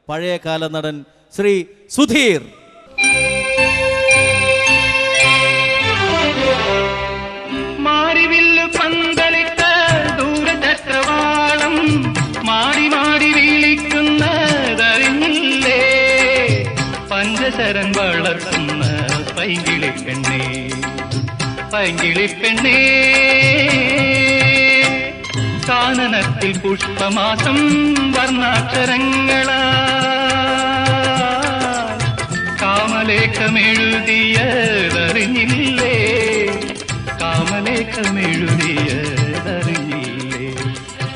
പഴയകാല നടൻ ശ്രീ സുധീർ. മാറിവില്ല് പന്തലിട്ട ദൂരചക്രവാളം മാറി മാറി വീളിക്കുന്നതറിഞ്ഞില്ലേ? പഞ്ചശരൻ വളർത്തുന്ന പൈങ്കിളി പെണ്ണേ, പൈങ്കിളി പെണ്ണേ. കാനനത്തിൽ പുഷ്പമാസം വർണ്ണാക്ഷരങ്ങളാ കാമലേഖമെഴുതിയതറിഞ്ഞില്ലേ? കാമലേഖമെഴുതിയതറിഞ്ഞില്ലേ?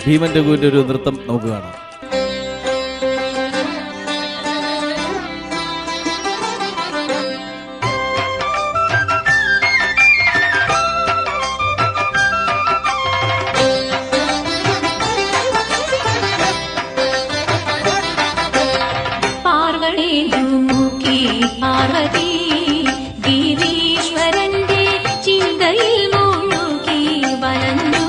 ഭീമൻ രഘുവിന്റെ ഒരു നൃത്തം നമുക്ക് കാണാം. പാർവതി ഗിരീശ്വരന്റെ ചിന്തയിൽ മുഴുകി വലഞ്ഞു.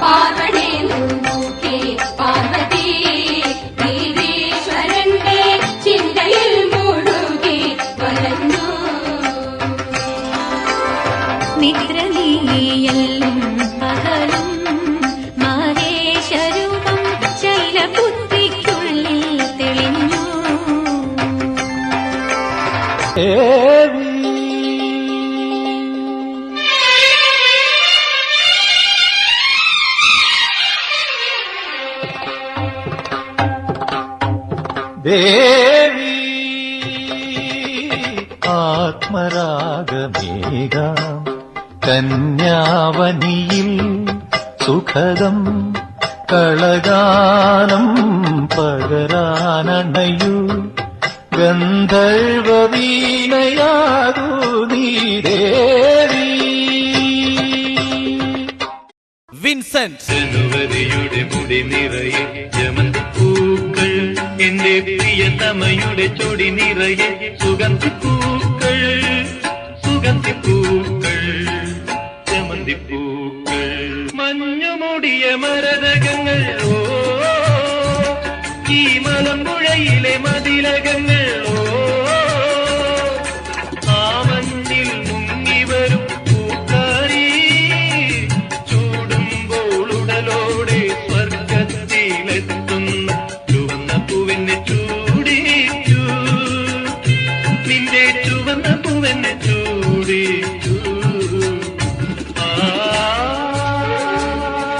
പാർവതി ഗിരീശ്വരന്റെ ചിന്തയിൽ മുഴുകി വലഞ്ഞു. നിദ്ര നീയെല്ലും പകലും മഹേശ്വരൂപം ശൈലപുത്രിക്കുള്ളിൽ തെളിഞ്ഞു. ദേവി ആത്മരാഗമേകാം കന്യാവനിയിൽ സുഖദം കളഗാനം പകരാനണയൂ ഗന്ധർവവീണയാകൂ നീ ദേവി. വിൻസെന്റ്. ജനുവരിയുടെ മുടി നിറയെ ജമന്തിപ്പൂക്കൾ, എന്റെ പ്രിയതമയുടെ ചൊടി നിറയെ സുഗന്ധിപ്പൂക്കൾ, സുഗന്ധിപ്പൂക്കൾ, ജമന്തിപ്പൂക്കൾ. മഞ്ഞുമൂടിയ മരതകങ്ങൾ, ഓ ഈ മലമ്പുഴയിലെ മതിലകങ്ങൾ, ഓ ആ മഞ്ഞിൽ മുങ്ങിവരും പൂക്കാരി ചൂടുമ്പോൾ ഉടലോടെ സ്വർഗത്തിലെത്തുന്ന ചുവന്ന പൂവിനെ ചൂടിച്ചു, നിന്റെ ചുവന്ന പൂവിനെ ചൂടിച്ചു.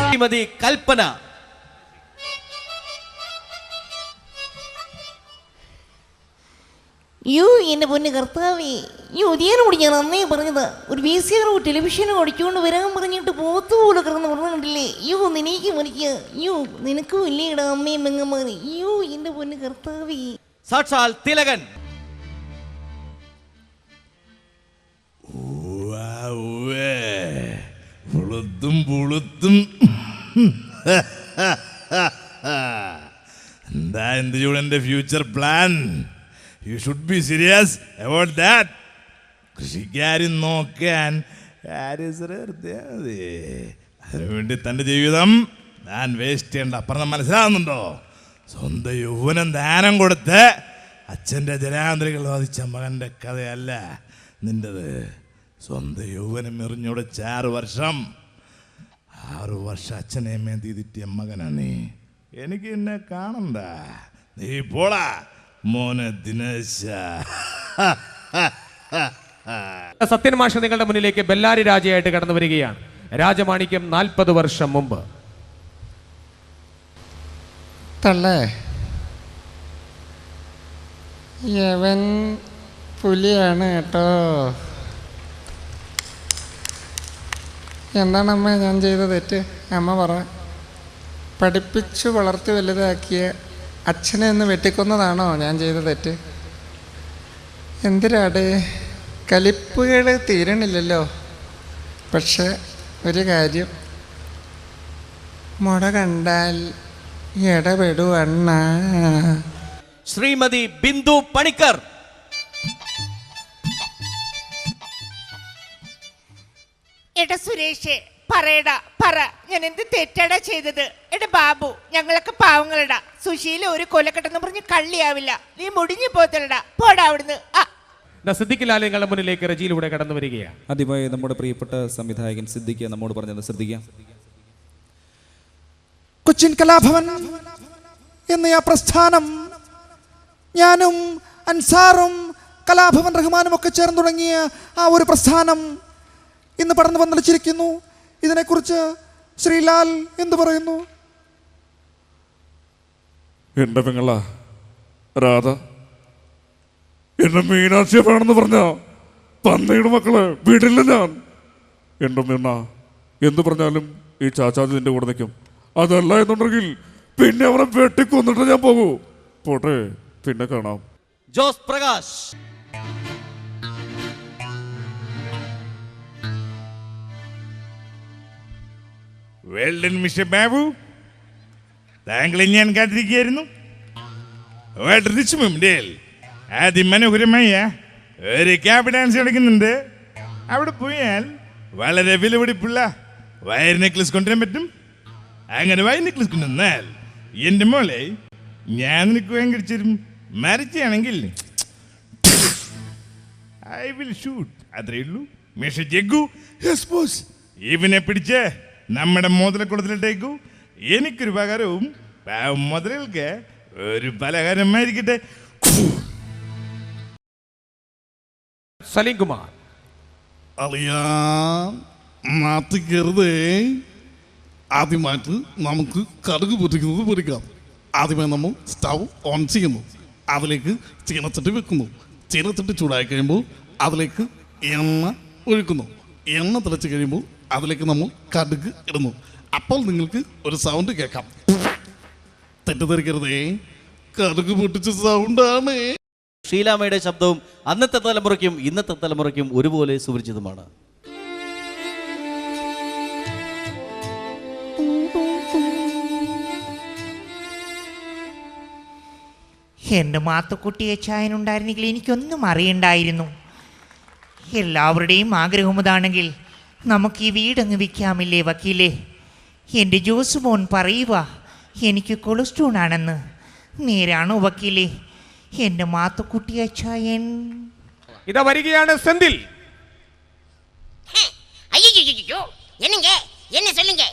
ശ്രീമതി കൽപ്പന. യോ എൻ്റെ പൊന്ന് കർത്താവേ, ഈ ഉദയനോട് ഞാൻ അന്നേ പറഞ്ഞത് ഒരു VCR ടെലിവിഷനും ഓടിച്ചുകൊണ്ട് വരാൻ പറഞ്ഞിട്ട് പോത്തുപോലെ കിടന്ന് പറഞ്ഞിട്ടില്ലേ? യോ നിനക്ക് മരിക്കുക, യോ നിനക്കും ഇല്ലേടാ അമ്മയും പെങ്ങന്മാര്. യോ എൻ്റെ പൊന്ന് കർത്താവേ. സാക്ഷാൽ തിലകൻ. പുളുത്തും പുളുത്തും എന്താ എന്ത് ചൂടെൻ്റെ future plan? You should be serious about that. കൃഷിക്കാരും നോക്കാൻ അതിനുവേണ്ടി തൻ്റെ ജീവിതം താൻ വേസ്റ്റ് ചെയ്യേണ്ട. അപ്പുറം മനസ്സിലാകുന്നുണ്ടോ? സ്വന്തം യൗവനം ദാനം കൊടുത്ത് അച്ഛൻ്റെ ജനാന്തരികൾ വാദിച്ച മകൻ്റെ കഥയല്ല നിൻ്റെത്. സ്വന്തം യൗവനം എറിഞ്ഞുടച്ച 6 വർഷം അച്ഛനെ അമ്മയെ തീറ്റിയ മകനാണ് നീ. എനിക്ക് എന്നെ കാണണ്ട, നീ പോടാ മോനെ ദിനേശ. സത്യൻ മാഷ് നിങ്ങളുടെ മുന്നിലേക്ക് ബെല്ലാരി രാജയായിട്ട് കടന്നു വരികയാണ്. രാജമാണിക്യം 40 വർഷം മുമ്പ്. തള്ളേ, യവൻ പുലിയാണ് കേട്ടോ. എന്താണമ്മ ഞാൻ ചെയ്ത തെറ്റ്? അമ്മ പറ. പഠിപ്പിച്ചു വളർത്തി വലുതാക്കിയ അച്ഛനെ ഒന്ന് വെട്ടിക്കൊന്നതാണോ ഞാൻ ചെയ്ത തെറ്റ്? എന്തിനാടേ, കലിപ്പുകൾ തീരണില്ലല്ലോ. പക്ഷെ ഒരു കാര്യം, മുട കണ്ടാൽ ഇടപെടു അണ്ണ. ശ്രീമതി ബിന്ദു പണിക്കർ. എടാ സുരേഷ്, പറയടാ പറ, ഞാൻ എന്ത് തെറ്റാടാ ചെയ്തത്? എടാ ബാബു, ഞങ്ങളൊക്കെ പാവങ്ങളടാ. സുശീല ഒരു കൊലക്കെട്ടെന്ന് പറഞ്ഞ് കള്ളിയാവില്ല. നീ മുടിഞ്ഞു പോത്തലടാ, പോടാ അവിടുന്ന്. സിദ്ദിഖ് ലാൽ നിങ്ങളുടെ മുന്നിലേക്ക് റജിയിലൂടെ കടന്നു വരികയാണ്. ആദ്യമായി നമ്മുടെ പ്രിയപ്പെട്ട സംവിധായകൻ സിദ്ദിഖ് നമ്മോട് പറഞ്ഞത് ശ്രദ്ധിക്കാം. കൊച്ചിൻ കലാഭവൻ എന്ന ആ പ്രസ്ഥാനം ഞാനും അൻസാറും കലാഭവൻ റഹ്മാനും ഒക്കെ ചേർന്ന് തുടങ്ങിയ ആ ഒരു പ്രസ്ഥാനം ഇന്ന് പടർന്നു വന്നിരിക്കുന്നു. ഇതിനെക്കുറിച്ച് ശ്രീലാൽ എന്തു പറയുന്നു? എന്റെ പെങ്ങള രാധ എന്നെ മീനാക്ഷിയെ വേണമെന്ന് പറഞ്ഞ പന്നയുടെ മക്കളെ വീടില്ല ഞാൻ. എന്റെ മീണ എന്ത് പറഞ്ഞാലും ഈ ചാച്ചാജി നിന്റെ കൂടെ നിൽക്കും. അതല്ല എന്നുണ്ടെങ്കിൽ പിന്നെ അവരെ വെട്ടിക്കൊന്നിട്ട് ഞാൻ പോകൂ. പോട്ടെ, പിന്നെ കാണാം. ജോസ് പ്രകാശ്. വെൽഡൻ മിസ്റ്റർ ബാബു, താങ്കളെ ഞാൻ കാത്തിരിക്കുകയായിരുന്നു. അതിമനോഹരമായ ഒരു ക്യാബ് ഡാൻസ് കളിക്കുന്നുണ്ട്. അവിടെ പോയാൽ വളരെ വിലപിടിപ്പുള്ള വയർ നെക്ലസ് കൊണ്ടുവരാൻ പറ്റും. അങ്ങനെ വയർ നെക്ലസ് കൊണ്ടുവന്നാൽ എൻ്റെ മോളെ ഞാൻ നിനക്ക് ഭയങ്കര മരിച്ചാണെങ്കിൽ ഐ വിൽ ഷൂട്ട്. അത്രേ ഉള്ളൂ. മിസ്റ്റർ ജഗ്ഗു, ഇവനെ പിടിച്ച് നമ്മുടെ മുതലക്കുളത്തിലിട്ടേക്കു. എനിക്കൊരു പകരവും മുതലുകൾക്ക് ഒരു പലഹാരമായിരിക്കട്ടെ. സലീം കുമാർ. അളിയാ നാത്തിക്കരുതേ. ആദ്യമായിട്ട് നമുക്ക് കടുക് പൊട്ടിക്കുന്നത് പൊരിക്കാം. ആദ്യമായി നമ്മൾ സ്റ്റൗ ഓൺ ചെയ്യുന്നു. അതിലേക്ക് ചീനച്ചട്ടി വെക്കുന്നു. ചീനച്ചട്ടി ചൂടായി കഴിയുമ്പോൾ അതിലേക്ക് എണ്ണ ഒഴിക്കുന്നു. എണ്ണ തിളച്ച് കഴിയുമ്പോൾ അതിലേക്ക് നമ്മൾ കടുക് ഇടുന്നു. അപ്പോൾ നിങ്ങൾക്ക് ഒരു സൗണ്ട് കേൾക്കാം. തെറ്റിദ്ധരിക്കരുതേ, കടുക് പൊട്ടിച്ച സൗണ്ടാണ്. ഷീലാമ്മയുടെ ശബ്ദവും അന്നത്തെ തലമുറയ്ക്കും ഇന്നത്തെ തലമുറയ്ക്കും ഒരുപോലെ സുപരിചിതമാണ്. എൻ്റെ മാത്തുക്കുട്ടിയെ ചായനുണ്ടായിരുന്നെങ്കിൽ എനിക്കൊന്നും അറിയണ്ടായിരുന്നു. എല്ലാവരുടെയും ആഗ്രഹം അതാണെങ്കിൽ നമുക്ക് ഈ വീടങ്ങ് വിൽക്കാമില്ലേ വക്കീലേ? എൻ്റെ ജോസ് മോൻ പറയുക എനിക്ക് കൊളസ്ട്രോൾ ആണെന്ന്. നേരാണോ വക്കീലേ? എൻ്റെ മാത്തുക്കുട്ടിയെ ചായൻ ഇതാ വരികയാണ് സെന്തിൽ. ஐயோ என்னங்க என்ன சொல்லுங்க?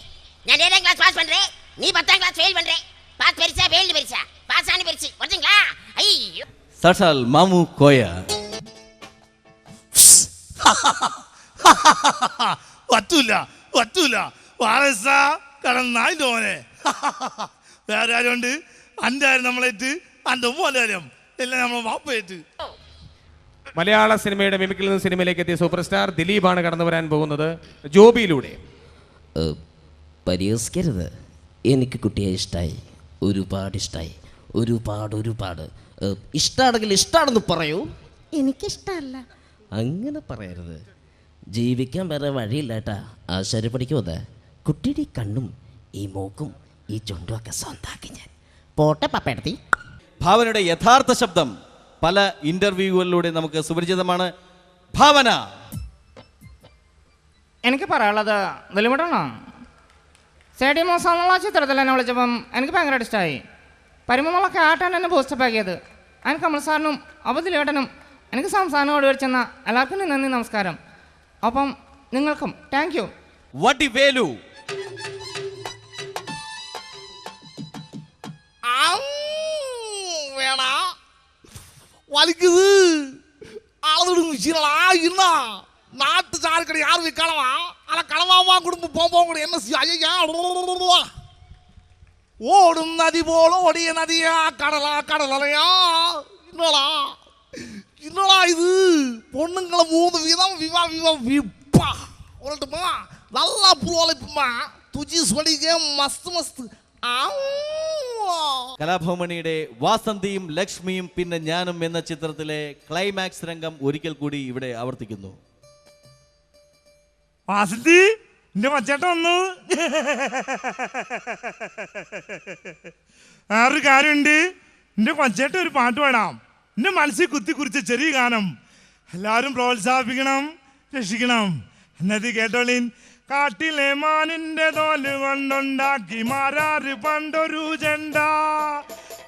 நான் 7ஆம் கிளாஸ் பாஸ் பண்றேன், நீ 10ஆம் கிளாஸ் ஃபெயில் பண்றே. பாஸ் பெருசா ஃபெயில் பெருசா? பாஸ் ஆனி பெருசு வரீங்களா? ஐயோ സാക്ഷാൽ മാമു കോയ. പറ്റൂല പറ്റൂല വാഴസ കടന്നായില്ലോനെ. വേറെ ആരുണ്ട്? അൻ്റെ ആരും നമ്മളേറ്റ്, അൻ്റെ മോലാരം എല്ലാം നമ്മളെ വാപ്പയേറ്റ്. മലയാള സിനിമയുടെ മിമിക്കിൽ നിന്ന് സിനിമയിലേക്ക് എത്തിയ സൂപ്പർ സ്റ്റാർ ദിലീപാണ് കടന്നു വരാൻ പോകുന്നത് ജോബിയിലൂടെ. പരിഹസിക്കരുത്, എനിക്ക് കുട്ടിയെ ഇഷ്ടമായി, ഒരുപാട് ഇഷ്ടമായി, ഒരുപാട് ഇഷ്ടമാണെങ്കിൽ ഇഷ്ടമാണെന്ന് പറയൂ. എനിക്കിഷ്ടമല്ല അങ്ങനെ പറയരുത്. ജീവിക്കാൻ വേറെ വഴിയില്ല ഏട്ടാ. ആശ്ചര്യപ്പടിക്കും അതെ. കുട്ടിയുടെ ഈ കണ്ണും ഈ മൂക്കും ഈ ചുണ്ടും ഒക്കെ സ്വന്താക്കി ഞാൻ. പോട്ടെ പപ്പയെടുത്തി. ഭാവനയുടെ യഥാർത്ഥ ശബ്ദം പല ഇന്റർവ്യൂകളിലൂടെ നമുക്ക് സുപരിചിതമാണ്. ഭാവന. എനിക്ക് പറയാനുള്ളത് ദിലീപേട്ടനാ. സ്റ്റേഡിയം മോസ് എന്നുള്ള ചിത്രത്തിൽ എന്നെ വിളിച്ചപ്പം എനിക്ക് ഭയങ്കര ഇഷ്ടമായി. പരിമൂന്നുള്ള കേട്ടാണ് എന്നെ ബൂസ്റ്റപ്പ് ആക്കിയത്. എനിക്ക് കമൽ സാറിനും അപ്പോൾ ദിലീപേട്ടനും എനിക്ക് സംസാരം ഓടിവെച്ചെന്ന എല്ലാവർക്കും നന്ദി, നമസ്കാരം. അപ്പം നിങ്ങൾക്കും താങ്ക് യു. വടിവേലു. വേണ வலிக்குது. அளவுடு மிஷினலா என்ன நாட்டு சாருக்கடை யார் விற்கலவா? அல களவாமா குடும்பம் போக கூட என்ன ஐயா ஓடும் நதி போல ஓடிய நதியா கடலா கடலையா? என்னடா என்னடா இது? பொண்ணுங்களை 3 விதம் விவா விவா விப்பா சொல்லட்டுமா? நல்லா புரோலைப்புமா துஜி சொல்லிக்க மஸ்து மஸ்து. കലാഭവമണിയുടെ വാസന്തിയും ലക്ഷ്മിയും പിന്നെ ഞാനും എന്ന ചിത്രത്തിലെ ക്ലൈമാക്സ് രംഗം ഒരിക്കൽ കൂടി ഇവിടെ ആവർത്തിക്കുന്നു. വാസന്തി, എന്റെ മച്ചേട്ട വന്നു. വേറൊരു കാര്യമുണ്ട്, എന്റെ കൊച്ചേട്ട ഒരു പാട്ട് പാടാം. എന്റെ മനസ്സിൽ കുത്തി കുറിച്ച ചെറിയ ഗാനം എല്ലാവരും പ്രോത്സാഹിപ്പിക്കണം, രക്ഷിക്കണം. എന്നത് കേട്ടോളീൻ. കാട്ടിലെ മാനിന്റെ തോല് കൊണ്ടുണ്ടാക്കി മാരാറ് പണ്ടൊരു ചെണ്ട,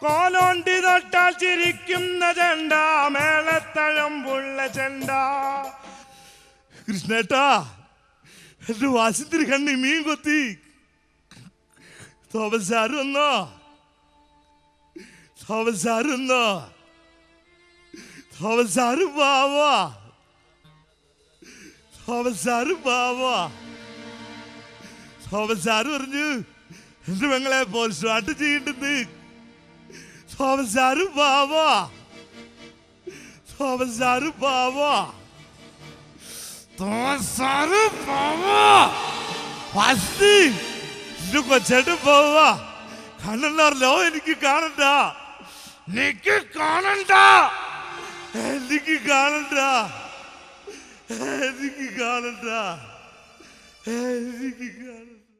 കോലോണ്ടി തൊട്ടാൽ ചിരിക്കുന്ന ചെണ്ട, മേളത്തഴമ്പുള്ള ചെണ്ട. കൃഷ്ണേട്ടാ, എന്റെ വാസന്തിരി കണ്ണി മീൻ കൊത്തി. തോമസ് സാറ് വന്നോ? തോമസ് സാറ് വന്നോ? തോമസ് സാറ് പാവാ, തോമസ് സാറ് പാവാ. തോമസ് സാറ് പറഞ്ഞു എന്റെ പെങ്ങളെ പോസ്റ്റ്മോർട്ടം ചെയ്യേണ്ടത്. തോമസ് സാറ് പാവാ, തോമസ് സാറ് പാവാ, തോമസ് സാറ് പാവാ. ഫസ്റ്റ് എന്റെ കൊച്ചേട്ടൻ പോവാ. കണ്ണല്ലോ, എനിക്ക് കാണണ്ട, എനിക്ക് കാണണ്ട, എനിക്ക് കാണണ്ട, എനിക്ക് കാണണ്ട, എനിക്ക് കാണണ്ട.